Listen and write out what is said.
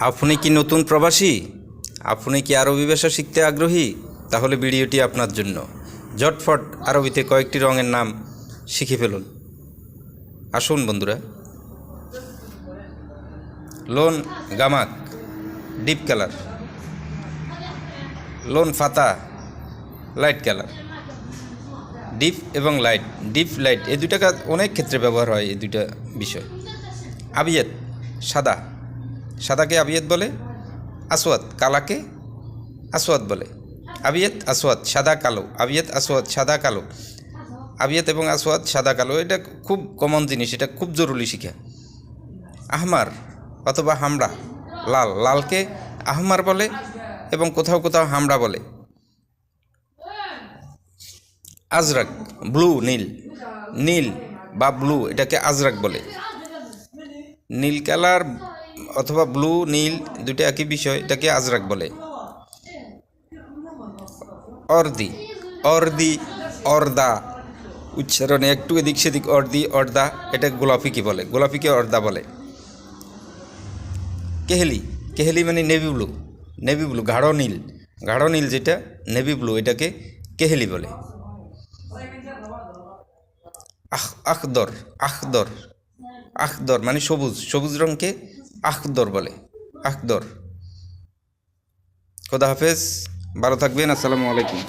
আপনি কি নতুন প্রবাসী? আপনি কি আরবি ভাষা শিখতে আগ্রহী? তাহলে ভিডিওটি আপনার জন্য। ঝটফট আরবিতে কয়েকটি রঙের নাম শিখে ফেলুন। আসুন বন্ধুরা। লোন গামাক, ডিপ কালার। লোন ফাতা, লাইট কালার। ডিপ এবং লাইট, ডিপ লাইট এই দুইটা অনেক ক্ষেত্রে ব্যবহার হয়। এই দুইটা বিষয়। আবিয়াত সাদা, সাদাকে আবিয়াত বলে। আসওয়াদ কালাকে আসওয়াদ বলে। আবিয়াত আসওয়াদ সাদা কালো, আবিয়াত আসওয়াদ সাদা কালো। আবিয়াত এবং আসওয়াদ সাদা কালো এটা খুব কমন জিনিস, এটা খুব জরুরি শিখা। আহমার অথবা হামড়া, লাল, লালকে আহমার বলে এবং কোথাও কোথাও হামড়া বলে। আজরাক ব্লু, নীল, নীল বা ব্লু এটাকে আজরাক বলে। নীল কালার অথবা ব্লু নীল দুটো একই বিষয়, এটাকে আজরাক বলে। অর্দি, অর্দি, অর্দা উচ্চারণে একটু এদিক সেদিক। অর্দি, অর্দা এটা গোলাপিকে বলে, গোলাপিকে অর্দা বলে। কেহেলি, কেহেলি মানে নেভি ব্লু, নেভি ব্লু গাঢ় নীল, গাঢ় নীল যেটা নেভি ব্লু এটাকে কেহেলি বলে। আখদর, আখদর, আখদর মানে সবুজ, সবুজ রঙকে আখদর বলে, আখদর। খোদা হাফেজ, ভালো থাকবেন, আসসালামু আলাইকুম।